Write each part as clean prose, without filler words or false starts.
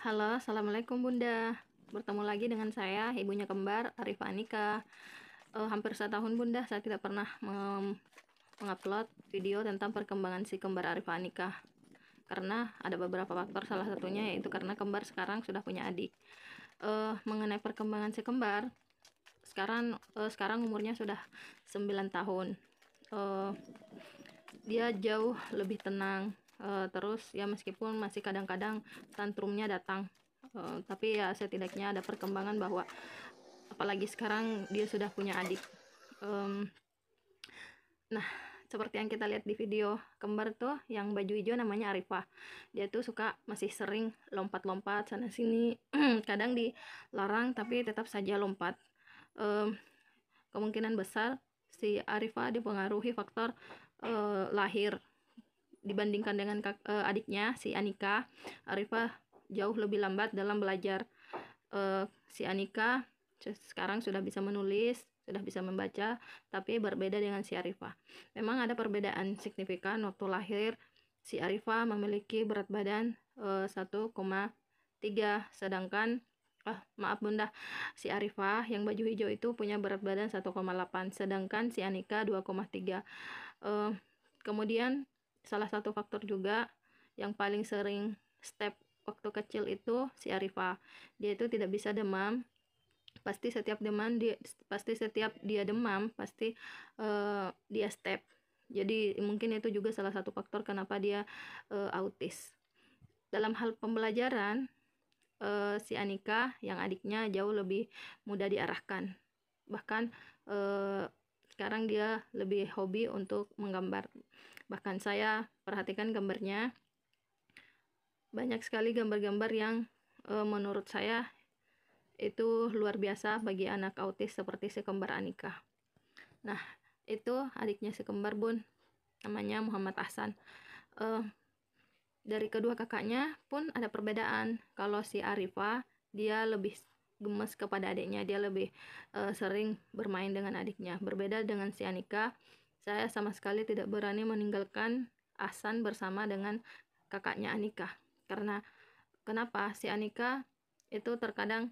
Halo, assalamualaikum Bunda. Bertemu lagi dengan saya, ibunya kembar Arifah Anika. Hampir setahun Bunda, saya tidak pernah mengupload video tentang perkembangan si kembar Arifah Anika. Karena ada beberapa faktor, salah satunya yaitu karena kembar sekarang sudah punya adik. Mengenai perkembangan si kembar, sekarang umurnya sudah 9 tahun. Dia jauh lebih tenang. Terus ya meskipun masih kadang-kadang tantrumnya datang, tapi ya setidaknya ada perkembangan bahwa apalagi sekarang dia sudah punya adik. Nah, seperti yang kita lihat di video kembar tuh yang baju hijau namanya Arifah. Dia tuh masih sering lompat-lompat sana sini. Kadang dilarang tapi tetap saja lompat. Kemungkinan besar si Arifah dipengaruhi faktor lahir. Dibandingkan dengan adiknya si Anika, Arifah jauh lebih lambat dalam belajar. Si Anika sekarang sudah bisa menulis, sudah bisa membaca, tapi berbeda dengan si Arifah. Memang ada perbedaan signifikan waktu lahir. Si Arifah memiliki berat badan 1,3, sedangkan maaf Bunda, si Arifah yang baju hijau itu punya berat badan 1,8, sedangkan si Anika 2,3. Kemudian salah satu faktor juga yang paling sering step waktu kecil itu si Arifah. Dia itu tidak bisa demam. Pasti setiap dia demam pasti dia step. Jadi mungkin itu juga salah satu faktor kenapa dia autis. Dalam hal pembelajaran, si Anika yang adiknya jauh lebih mudah diarahkan. Bahkan sekarang dia lebih hobi untuk menggambar. Bahkan saya perhatikan gambarnya, banyak sekali gambar-gambar yang menurut saya itu luar biasa bagi anak autis seperti si kembar Anika. Nah, itu adiknya si kembar Bun, namanya Muhammad Ahsan. Dari kedua kakaknya pun ada perbedaan. Kalau si Arifah, dia lebih gemes kepada adiknya, dia lebih sering bermain dengan adiknya. Berbeda dengan si Anika, saya sama sekali tidak berani meninggalkan Ahsan bersama dengan kakaknya Anika. Karena kenapa? Si Anika itu terkadang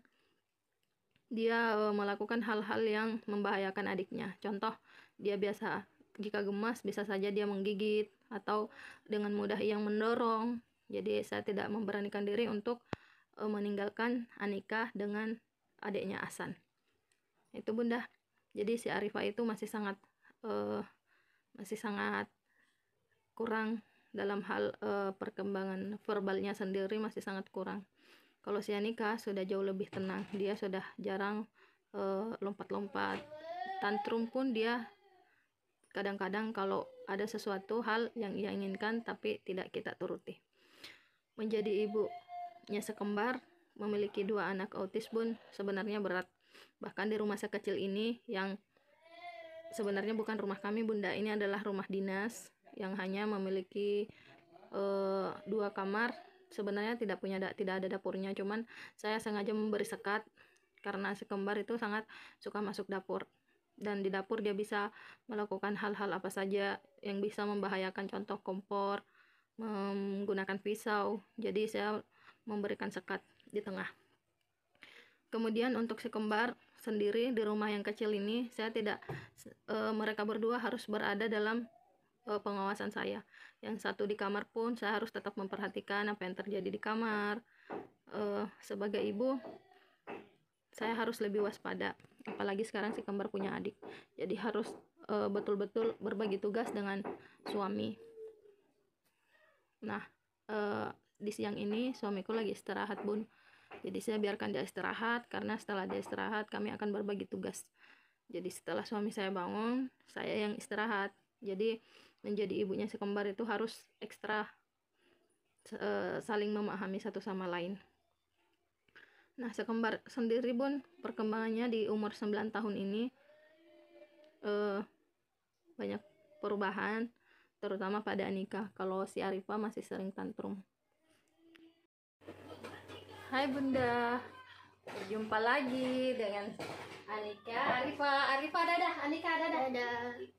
dia melakukan hal-hal yang membahayakan adiknya. Contoh, dia biasa jika gemas bisa saja dia menggigit atau dengan mudah ia mendorong. Jadi saya tidak memberanikan diri untuk meninggalkan Anika dengan adiknya Ahsan. Itu Bunda. Jadi si Arifah itu masih sangat kurang dalam hal perkembangan verbalnya sendiri, masih sangat kurang. Kalau si Anika sudah jauh lebih tenang, dia sudah jarang lompat-lompat. Tantrum pun dia kadang-kadang kalau ada sesuatu hal yang ia inginkan tapi tidak kita turuti. Menjadi ibunya sekembar, memiliki 2 anak autis Bun, sebenarnya berat. Bahkan di rumah sekecil ini yang sebenarnya bukan rumah kami Bunda, ini adalah rumah dinas yang hanya memiliki 2 kamar. Sebenarnya tidak ada dapurnya, cuman saya sengaja memberi sekat karena si kembar itu sangat suka masuk dapur, dan di dapur dia bisa melakukan hal-hal apa saja yang bisa membahayakan, contoh kompor, menggunakan pisau. Jadi saya memberikan sekat di tengah. Kemudian untuk si kembar sendiri di rumah yang kecil ini, saya tidak mereka berdua harus berada dalam pengawasan saya. Yang satu di kamar pun saya harus tetap memperhatikan apa yang terjadi di kamar. Sebagai ibu, saya harus lebih waspada, apalagi sekarang si kembar punya adik, jadi harus betul-betul berbagi tugas dengan suami. Nah, di siang ini suamiku lagi istirahat Bun, jadi saya biarkan dia istirahat, karena setelah dia istirahat kami akan berbagi tugas. Jadi setelah suami saya bangun, saya yang istirahat. Jadi menjadi ibunya si kembar itu harus ekstra saling memahami satu sama lain. Nah, sekembar sendiri Bun, perkembangannya di umur 9 tahun ini banyak perubahan, terutama pada Anika. Kalau si Arifah masih sering tantrum. Hai Bunda, berjumpa lagi dengan Anika. Arifah dadah, Anika dadah.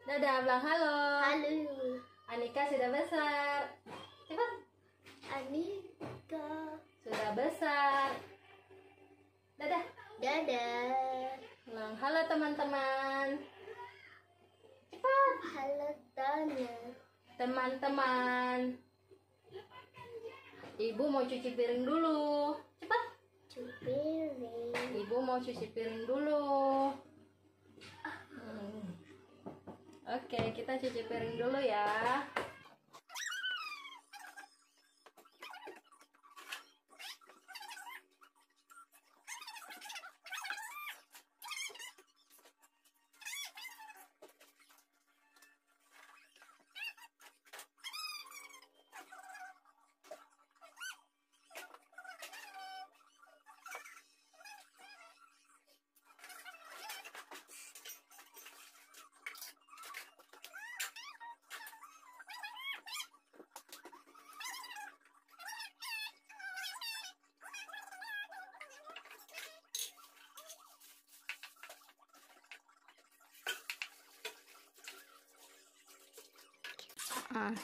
Dadah, bilang halo. Halo, Anika sudah besar. Cepat. Anika. Sudah sudah besar. Dadah. Dadah. Ulang, halo teman-teman. Cepat. Halo teman-teman. Ibu mau cuci piring dulu. Cepat. Cuci piring. Ibu mau cuci piring dulu. Oke, kita cuci piring dulu ya.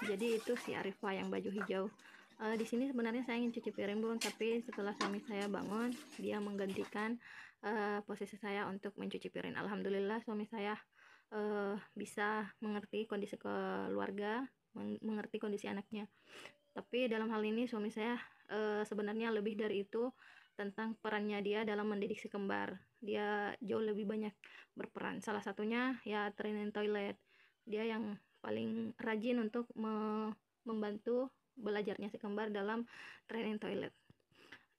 Jadi itu si Arifah yang baju hijau. Di sini sebenarnya saya ingin cuci piring bun, tapi setelah suami saya bangun, dia menggantikan posisi saya untuk mencuci piring. Alhamdulillah suami saya bisa mengerti kondisi keluarga, mengerti kondisi anaknya. Tapi dalam hal ini suami saya sebenarnya lebih dari itu, tentang perannya dia dalam mendidik si kembar. Dia jauh lebih banyak berperan. Salah satunya ya training toilet. Dia yang paling rajin untuk membantu belajarnya si kembar dalam training toilet.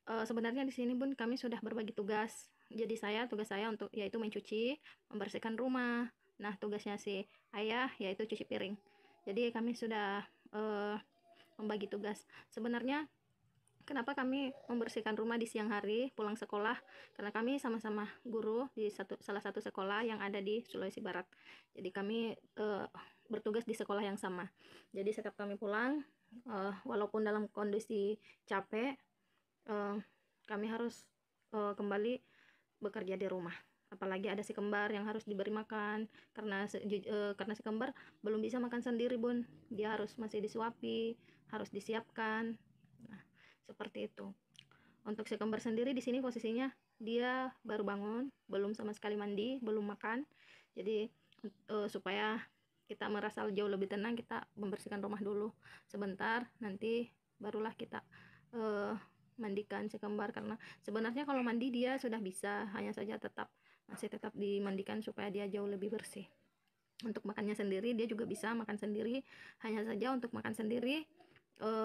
Sebenarnya di sini pun kami sudah berbagi tugas. Jadi tugas saya untuk yaitu mencuci, membersihkan rumah. Nah, tugasnya si ayah yaitu cuci piring. Jadi kami sudah membagi tugas. Sebenarnya kenapa kami membersihkan rumah di siang hari pulang sekolah? Karena kami sama-sama guru di salah satu sekolah yang ada di Sulawesi Barat. Jadi kami bertugas di sekolah yang sama. Jadi setiap kami pulang, walaupun dalam kondisi capek, kami harus kembali bekerja di rumah. Apalagi ada si kembar yang harus diberi makan, karena si kembar belum bisa makan sendiri bun. Dia harus masih disuapi, harus disiapkan. Nah, seperti itu. Untuk si kembar sendiri di sini posisinya dia baru bangun, belum sama sekali mandi, belum makan. Jadi supaya kita merasa jauh lebih tenang, kita membersihkan rumah dulu sebentar, nanti barulah kita mandikan si kembar. Karena sebenarnya kalau mandi dia sudah bisa, hanya saja masih tetap dimandikan supaya dia jauh lebih bersih. Untuk makannya sendiri dia juga bisa makan sendiri, hanya saja untuk makan sendiri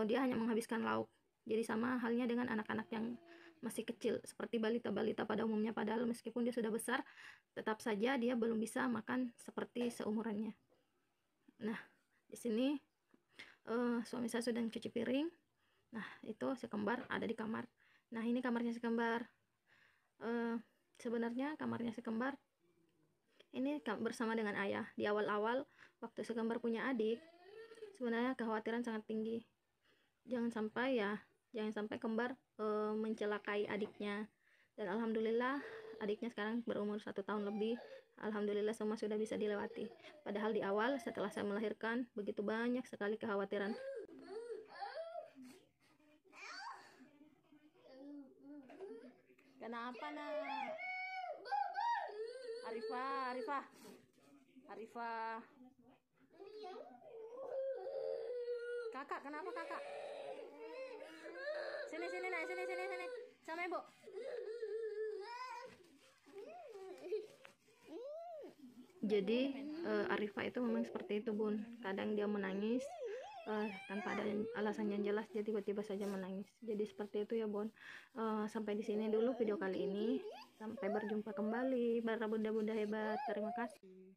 dia hanya menghabiskan lauk. Jadi sama halnya dengan anak-anak yang masih kecil seperti balita-balita pada umumnya, padahal meskipun dia sudah besar, tetap saja dia belum bisa makan seperti seumurannya. Nah, di sini suami saya sudah mencuci piring. Nah, itu si kembar ada di kamar. Nah, ini kamarnya si kembar. Sebenarnya kamarnya si kembar ini bersama dengan ayah. Di awal-awal waktu si kembar punya adik, sebenarnya kekhawatiran sangat tinggi. Jangan sampai kembar mencelakai adiknya. Dan alhamdulillah adiknya sekarang berumur 1 tahun lebih. Alhamdulillah semua sudah bisa dilewati. Padahal di awal setelah saya melahirkan begitu banyak sekali kekhawatiran. Kenapa nak? Arifah. Kakak, kenapa kakak? Sini naik, sini. Sama ibu. Jadi Arifah itu memang seperti itu bun. Kadang dia menangis tanpa ada alasan yang jelas, dia tiba-tiba saja menangis. Jadi seperti itu ya bun. Sampai di sini dulu video kali ini. Sampai berjumpa kembali para bunda-bunda hebat. Terima kasih.